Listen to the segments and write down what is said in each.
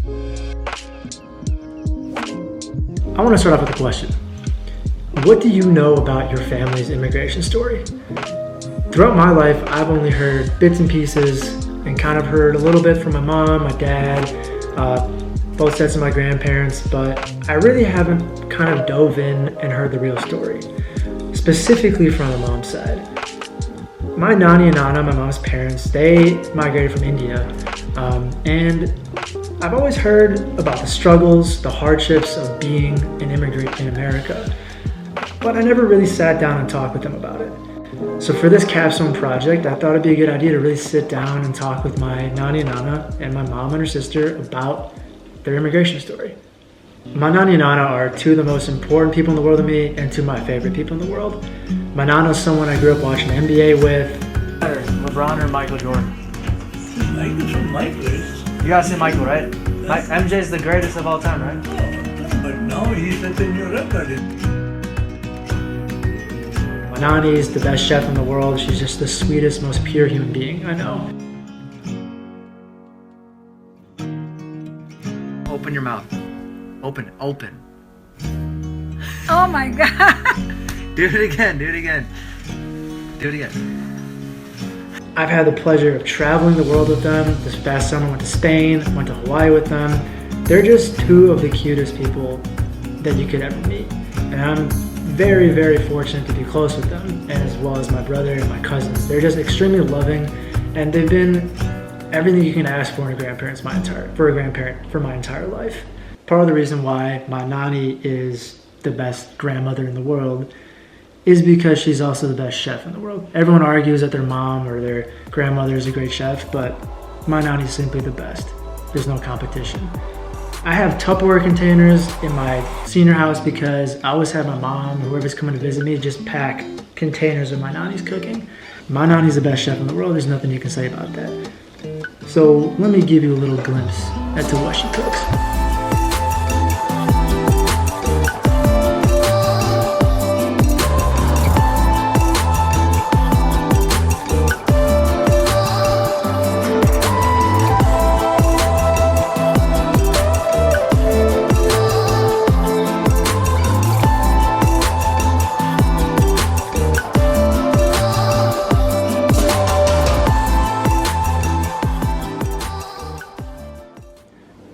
I want to start off with a question. What do you know about your family's immigration story? Throughout my life, I've only heard bits and pieces and kind of heard a little bit from my mom, my dad, both sets of my grandparents, but I really haven't kind of dove in and heard the real story, specifically from my mom's side. My nani and nana, my mom's parents, they migrated from India, and I've always heard about the struggles, the hardships of being an immigrant in America, but I never really sat down and talked with them about it. So for this Capstone project, I thought it'd be a good idea to really sit down and talk with my nani and nana and my mom and her sister about their immigration story. My nani and nana are two of the most important people in the world to me and two of my favorite people in the world. My nana is someone I grew up watching NBA with. LeBron or Michael Jordan? Michael. You gotta say Michael, right? MJ's the greatest of all time, right? But now he's such a new record. My nani is the best chef in the world. She's just the sweetest, most pure human being I know. Open your mouth. Open. Oh my God. Do it again. I've had the pleasure of traveling the world with them. This past summer I went to Spain, went to Hawaii with them. They're just two of the cutest people that you could ever meet. And I'm very, very fortunate to be close with them, as well as my brother and my cousins. They're just extremely loving, and they've been everything you can ask for in a grandparent for my entire life. Part of the reason why my nani is the best grandmother in the world is because she's also the best chef in the world. Everyone argues that their mom or their grandmother is a great chef, but my nani is simply the best. There's no competition. I have Tupperware containers in my senior house because I always have my mom or whoever's coming to visit me just pack containers of my nani's cooking. My nani's the best chef in the world. There's nothing you can say about that. So let me give you a little glimpse as to what she cooks.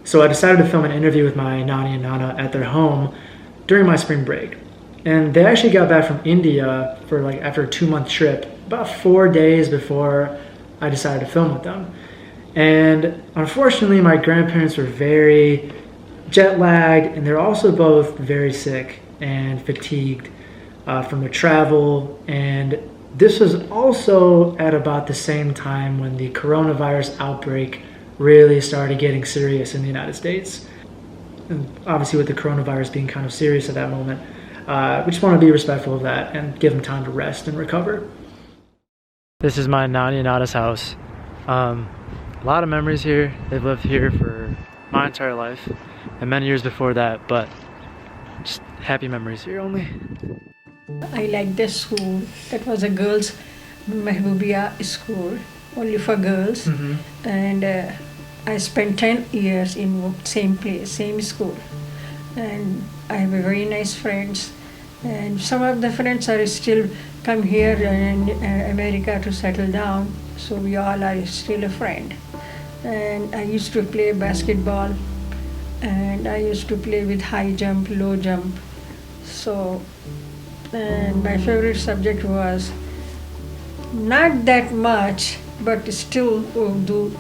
So I decided to film an interview with my nani and nana at their home during my spring break. And they actually got back from India for after a 2-month trip, about 4 days before I decided to film with them. And unfortunately, my grandparents were very jet lagged, and they're also both very sick and fatigued from their travel. And this was also at about the same time when the coronavirus outbreak really started getting serious in the United States. And obviously with the coronavirus being kind of serious at that moment, we just want to be respectful of that and give them time to rest and recover. This is my nani and nana's house. A lot of memories here. They've lived here for my entire life and many years before that, but just happy memories here only. I like this school. That was a girls' Mehboobiya school, only for girls. Mm-hmm. And I spent 10 years in same place, same school. And I have a very nice friends. And some of the friends are still come here in America to settle down. So we all are still a friend. And I used to play basketball. And I used to play with high jump, low jump. So, and my favorite subject was not that much, but still Urdu.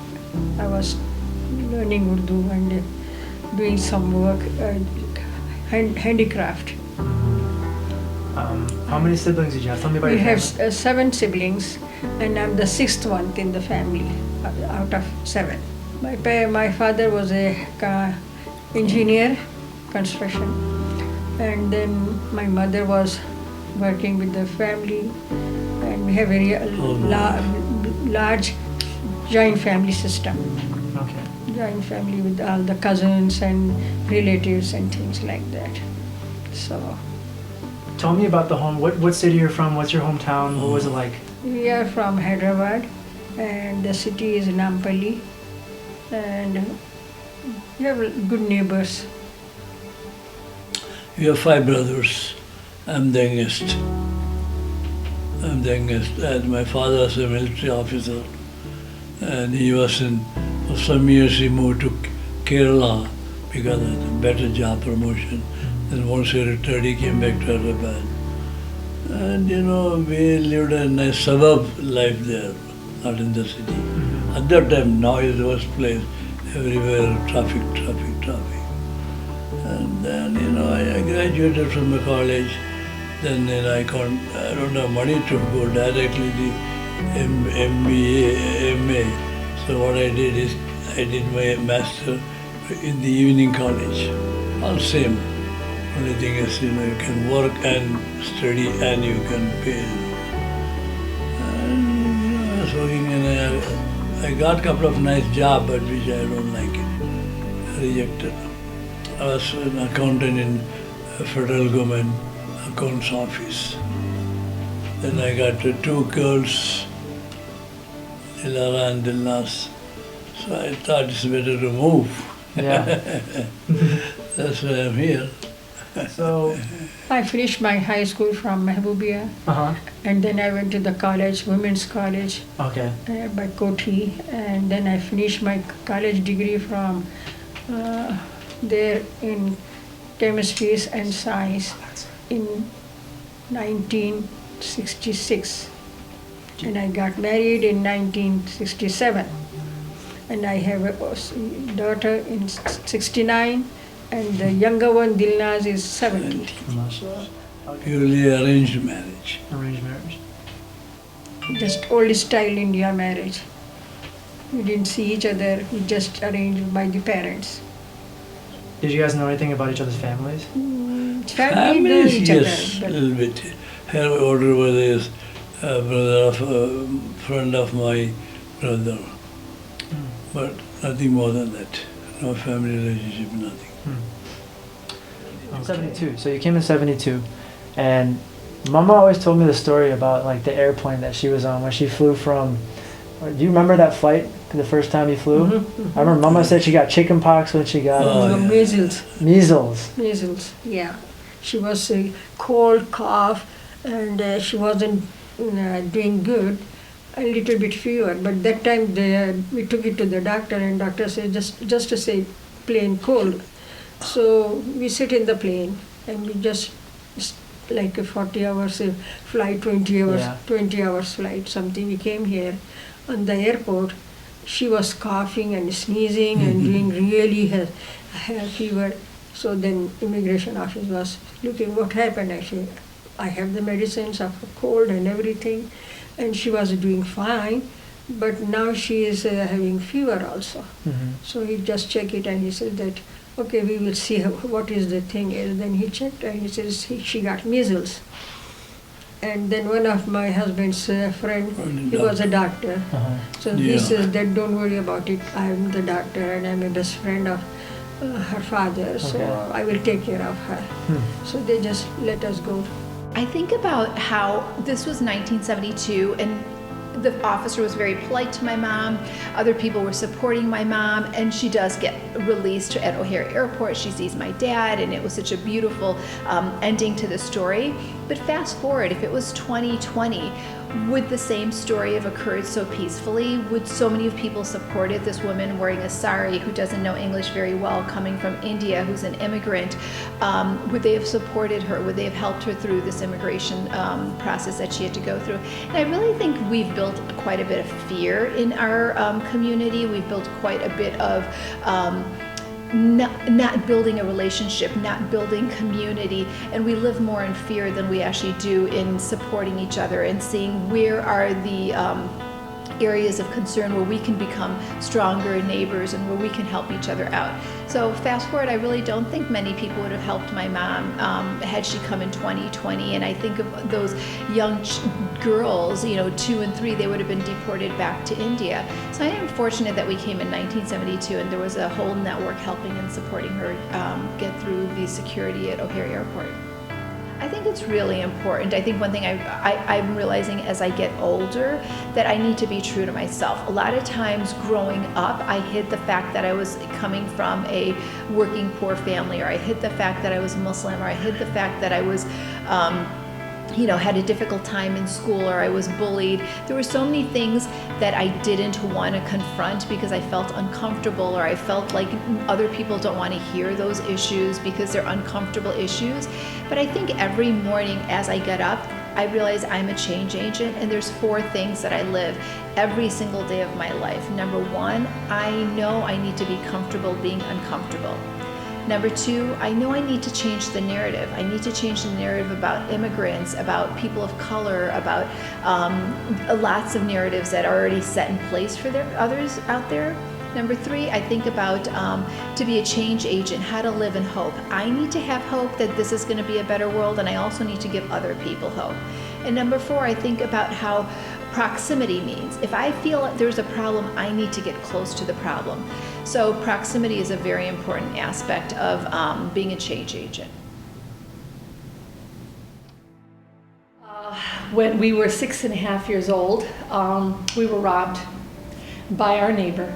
I was learning Urdu and doing some work, handicraft. How many siblings did you have? Tell me about We your have family. 7 siblings, and I'm the 6th one in the family out of 7. My father was a engineer, construction, and then my mother was working with the family, and we have a very large joint family system. Okay. Joint family with all the cousins and relatives and things like that. So Tell me about the home. What city you're from? What's your hometown? What was it like? we are from Hyderabad, and the city is Nampally, and You have good neighbors. We have 5 brothers. I'm the youngest. And my father was a military officer. And he was for some years he moved to Kerala because of a better job promotion. Then once he retired, he came back to Hyderabad. And we lived a nice suburb life there, not in the city. At that time, now is the worst place. Everywhere, traffic. And then, I graduated from the college. Then I don't have money to go directly to MBA, MA. So what I did is I did my master in the evening college. All same. Only thing is, you can work and study and you can pay. And I was working and I got a couple of nice jobs, but which I don't like it. I rejected. I was an accountant in a federal government accounts office. Then I got 2 girls, Dilara and Dilnas. So I thought it's better to move. Yeah. That's why I'm here. So, I finished my high school from Mehboobiya, and then I went to the college, women's college, okay. by Koti, and then I finished my college degree from there in chemistry and science in 1966, and I got married in 1967, and I have a daughter in 69. And the younger one, Dilnaz, is 70. Purely arranged marriage. Arranged marriage. Just old style India marriage. We didn't see each other, we just arranged by the parents. Did you guys know anything about each other's families? Family knew each Yes, a other. little bit. Her older brother is a brother of a friend of my brother. But nothing more than that. No family relationship, nothing. 72. So you came in 72, and Mama always told me the story about like the airplane that she was on when she flew from. Do you remember that flight? The first time you flew? I remember Mama said she got chicken pox when she got Measles. measles. Yeah. She was cold, cough, and she wasn't doing good. A little bit fever, but that time we took it to the doctor, and doctor said just to say plain cold. So we sit in the plane and we just like a 40 hours flight, 20 hours, 20 hours flight, something. We came here on the airport. She was coughing and sneezing and doing really her fever. So then immigration office was looking what happened. Actually, I have the medicines of cold and everything, and she was doing fine. But now she is having fever also. So he just checked it and he said that, okay, we will see what is the thing is. Then he checked and he says she got measles. And then one of my husband's friend, he was a doctor. So he says that don't worry about it. I'm the doctor and I'm a best friend of her father. So I will take care of her. So they just let us go. I think about how this was 1972 and the officer was very polite to my mom. Other people were supporting my mom, and she does get released at O'Hare Airport. She sees my dad, and it was such a beautiful ending to the story. But fast forward, if it was 2020, would the same story have occurred so peacefully? Would so many people supported this woman wearing a sari who doesn't know English very well, coming from India, who's an immigrant? Would they have supported her? Would they have helped her through this immigration process that she had to go through? And I really think we've built quite a bit of fear in our community. We've built quite a bit of not building a relationship, not building community, and we live more in fear than we actually do in supporting each other and seeing where are the areas of concern where we can become stronger neighbors and where we can help each other out. So fast forward, I really don't think many people would have helped my mom had she come in 2020, and I think of those young girls, 2 and 3, they would have been deported back to India. So I am fortunate that we came in 1972 and there was a whole network helping and supporting her get through the security at O'Hare Airport. I think it's really important. I think one thing I'm realizing as I get older that I need to be true to myself. A lot of times growing up, I hid the fact that I was coming from a working poor family, or I hid the fact that I was Muslim, or I hid the fact that I was had a difficult time in school, or I was bullied. There were so many things that I didn't want to confront because I felt uncomfortable, or I felt like other people don't want to hear those issues because they're uncomfortable issues. But I think every morning as I get up, I realize I'm a change agent, and there's 4 things that I live every single day of my life. Number 1, I know I need to be comfortable being uncomfortable. Number 2, I know I need to change the narrative. I need to change the narrative about immigrants, about people of color, about lots of narratives that are already set in place for others out there. Number 3, I think about to be a change agent, how to live in hope. I need to have hope that this is going to be a better world, and I also need to give other people hope. And number 4, I think about how proximity means. If I feel like there's a problem, I need to get close to the problem. So proximity is a very important aspect of being a change agent. When we were 6.5 years old, we were robbed by our neighbor,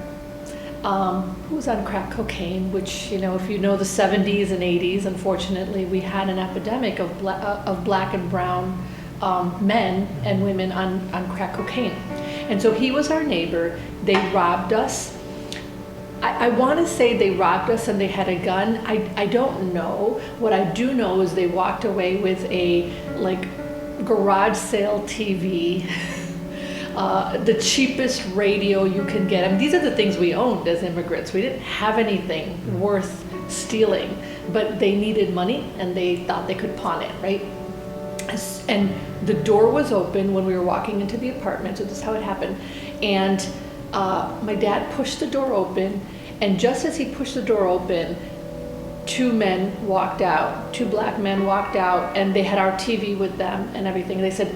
who was on crack cocaine, which, if you know the 70s and 80s, unfortunately, we had an epidemic of black and brown men and women on crack cocaine. And so he was our neighbor. They robbed us. I want to say they robbed us and they had a gun. I don't know. What I do know is they walked away with a garage sale TV, the cheapest radio you can get. I mean, these are the things we owned as immigrants. We didn't have anything worth stealing, but they needed money and they thought they could pawn it, right? And the door was open when we were walking into the apartment, so this is how it happened. And my dad pushed the door open, and just as he pushed the door open, 2 men walked out, 2 black men walked out, and they had our TV with them and everything. They said,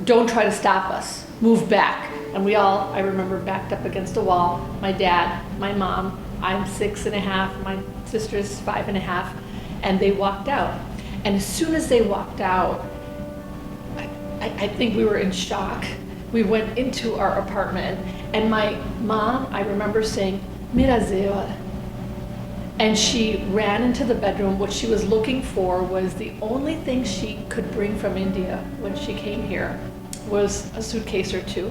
don't try to stop us, move back. And we all, I remember, backed up against the wall. My dad, my mom, I'm 6.5, my sister's 5.5, and they walked out. And as soon as they walked out, I think we were in shock. We went into our apartment, and my mom, I remember saying, "Mira Zeva." And she ran into the bedroom. What she was looking for was the only thing she could bring from India when she came here was a suitcase or 2.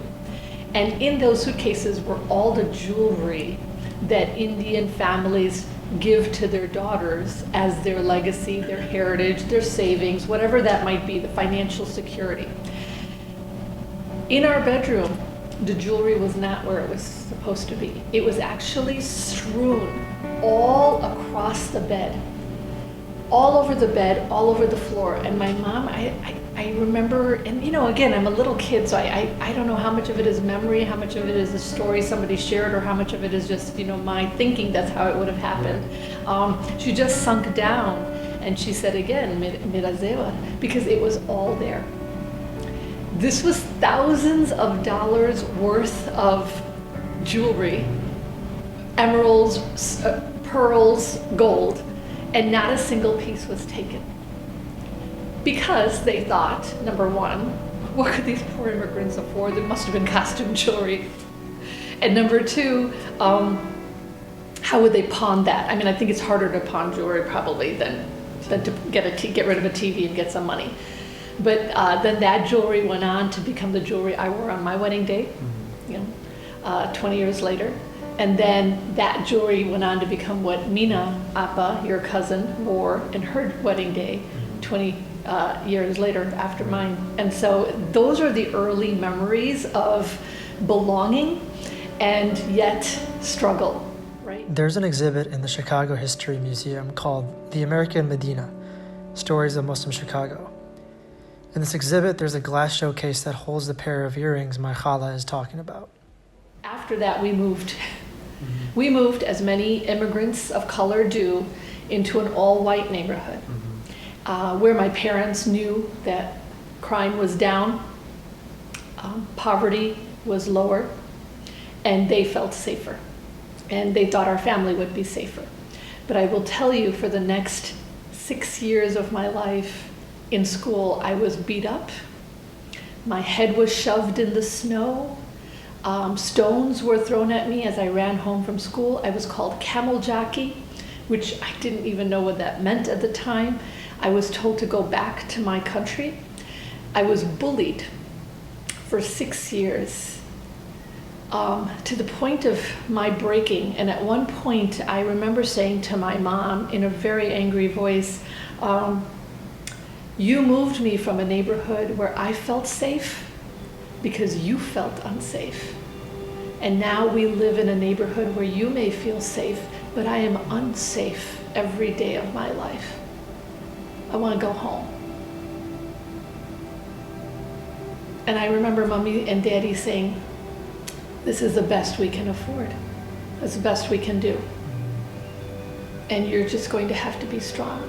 And in those suitcases were all the jewelry that Indian families give to their daughters as their legacy, their heritage, their savings, whatever that might be, the financial security. In our bedroom, the jewelry was not where it was supposed to be. It was actually strewn all across the bed, all over the bed, all over the floor. And my mom, I remember, and again, I'm a little kid, so I don't know how much of it is memory, how much of it is a story somebody shared, or how much of it is just, my thinking that's how it would have happened. She just sunk down and she said again, "Mira Zeva," because it was all there. This was thousands of dollars worth of jewelry, emeralds, pearls, gold, and not a single piece was taken. Because they thought, number 1, what could these poor immigrants afford? There must have been costume jewelry. And number 2, how would they pawn that? I mean, I think it's harder to pawn jewelry probably than to get rid of a TV and get some money. But then that jewelry went on to become the jewelry I wore on my wedding day, 20 years later. And then that jewelry went on to become what Mina Appa, your cousin, wore in her wedding day 20 years later after mine. And so those are the early memories of belonging and yet struggle, right? There's an exhibit in the Chicago History Museum called The American Medina, Stories of Muslim Chicago. In this exhibit, there's a glass showcase that holds the pair of earrings my chala is talking about. After that, we moved. We moved, as many immigrants of color do, into an all-white neighborhood, where my parents knew that crime was down, poverty was lower, and they felt safer. And they thought our family would be safer. But I will tell you, for the next 6 years of my life in school, I was beat up. My head was shoved in the snow. Stones were thrown at me as I ran home from school. I was called camel jockey, which I didn't even know what that meant at the time. I was told to go back to my country. I was bullied for 6 years, to the point of my breaking. And at one point, I remember saying to my mom in a very angry voice, you moved me from a neighborhood where I felt safe because you felt unsafe. And now we live in a neighborhood where you may feel safe, but I am unsafe every day of my life. I want to go home. And I remember Mommy and Daddy saying, this is the best we can afford. It's the best we can do. And you're just going to have to be strong.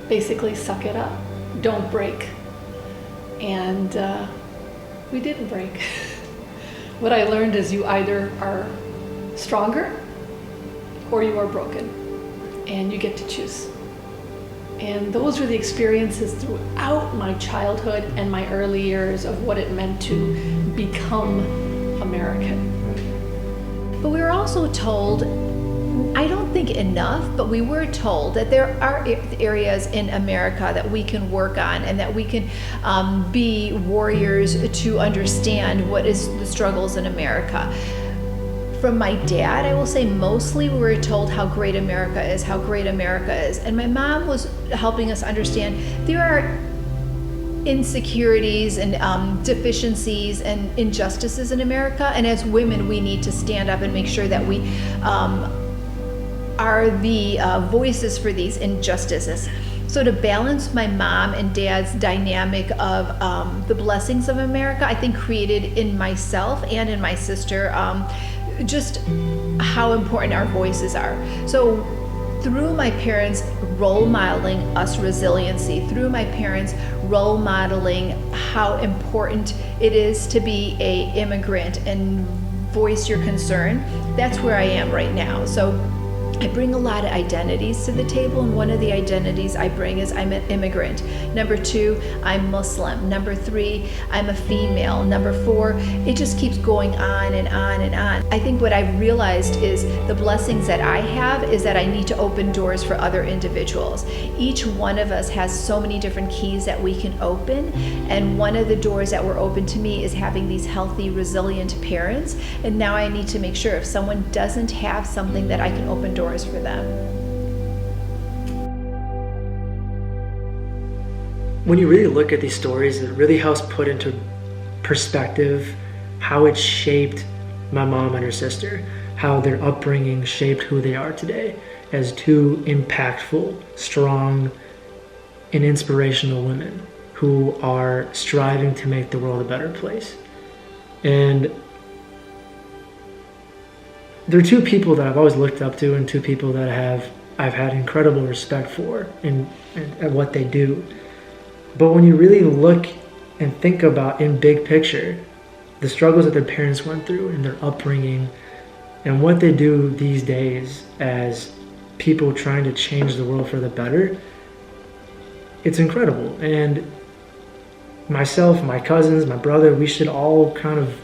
Basically, suck it up. Don't break. And we didn't break. What I learned is you either are stronger or you are broken. And you get to choose. And those were the experiences throughout my childhood and my early years of what it meant to become American. But we were also told, I don't think enough, but we were told that there are areas in America that we can work on and that we can be warriors to understand what is the struggles in America. From my dad, I will say mostly we were told how great America is, how great America is. And my mom was helping us understand there are insecurities and deficiencies and injustices in America. And as women, we need to stand up and make sure that we are the voices for these injustices. So to balance my mom and dad's dynamic of the blessings of America, I think created in myself and in my sister just how important our voices are. So through my parents role modeling us resiliency, through my parents role modeling how important it is to be an immigrant and voice your concern, that's where I am right now. So I bring a lot of identities to the table, and one of the identities I bring is I'm an immigrant. Number 2, I'm Muslim. Number 3, I'm a female. Number 4, it just keeps going on and on and on. I think what I've realized is the blessings that I have is that I need to open doors for other individuals. Each one of us has so many different keys that we can open, and one of the doors that were open to me is having these healthy, resilient parents, and now I need to make sure if someone doesn't have something that I can open doors for them. When you really look at these stories, it really helps put into perspective how it shaped my mom and her sister, how their upbringing shaped who they are today as two impactful, strong, and inspirational women who are striving to make the world a better place. And they're two people that I've always looked up to and two people that I've had incredible respect for and what they do. But when you really look and think about in big picture, the struggles that their parents went through and their upbringing and what they do these days as people trying to change the world for the better, it's incredible. And myself, my cousins, my brother, we should all kind of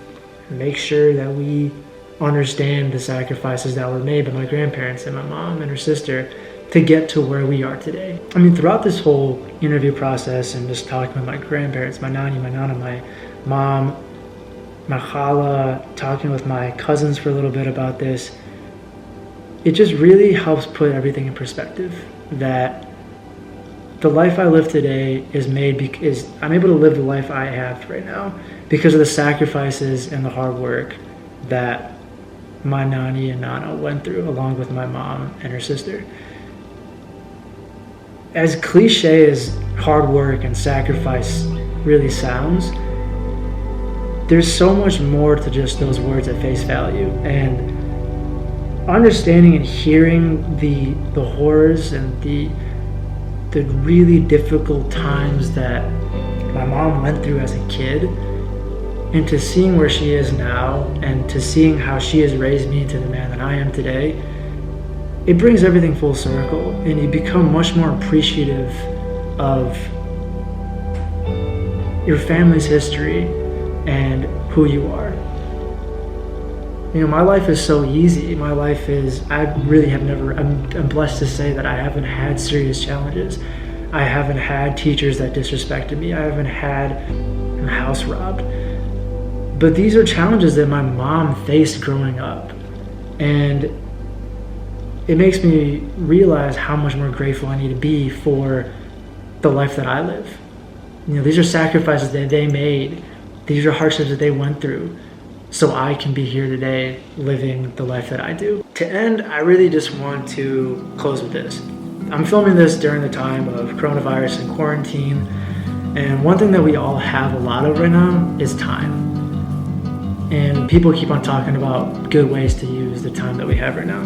make sure that we understand the sacrifices that were made by my grandparents and my mom and her sister to get to where we are today. I mean, throughout this whole interview process and just talking with my grandparents, my nani, my nana, my mom, my chala, talking with my cousins for a little bit about this, it just really helps put everything in perspective that the life I live today is I'm able to live the life I have right now because of the sacrifices and the hard work that my nani and nana went through along with my mom and her sister. As cliche as hard work and sacrifice really sounds, there's so much more to just those words at face value. And understanding and hearing the horrors and the really difficult times that my mom went through as a kid, and to seeing where she is now and to seeing how she has raised me to the man that I am today, it brings everything full circle, and you become much more appreciative of your family's history and who you are. You know, my life is so easy. My life is, I really have never, I'm blessed to say that I haven't had serious challenges. I haven't had teachers that disrespected me. I haven't had a house robbed. But these are challenges that my mom faced growing up. And it makes me realize how much more grateful I need to be for the life that I live. You know, these are sacrifices that they made. These are hardships that they went through, so I can be here today living the life that I do. To end, I really just want to close with this. I'm filming this during the time of coronavirus and quarantine, and one thing that we all have a lot of right now is time. And people keep on talking about good ways to use the time that we have right now.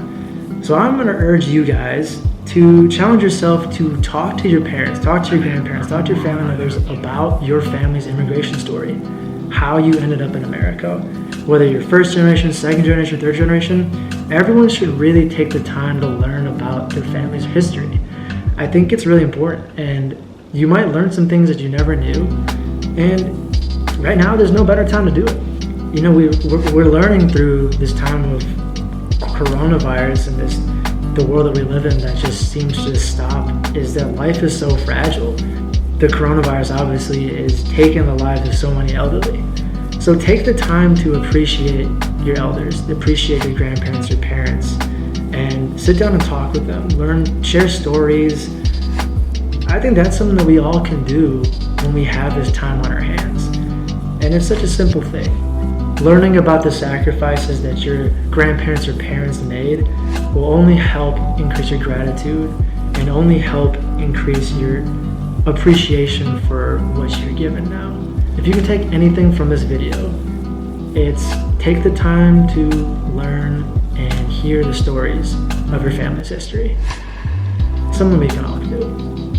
So I'm going to urge you guys to challenge yourself to talk to your parents, talk to your grandparents, talk to your family members about your family's immigration story, how you ended up in America. Whether you're first generation, second generation, third generation, everyone should really take the time to learn about their family's history. I think it's really important, and you might learn some things that you never knew, and right now there's no better time to do it. You know, we're learning through this time of coronavirus and the world that we live in that just seems to stop, is that life is so fragile. The coronavirus obviously is taking the lives of so many elderly. So take the time to appreciate your elders, appreciate your grandparents, your parents, and sit down and talk with them, learn, share stories. I think that's something that we all can do when we have this time on our hands. And it's such a simple thing. Learning about the sacrifices that your grandparents or parents made will only help increase your gratitude and only help increase your appreciation for what you're given now. If you can take anything from this video, it's take the time to learn and hear the stories of your family's history. Something we can all do.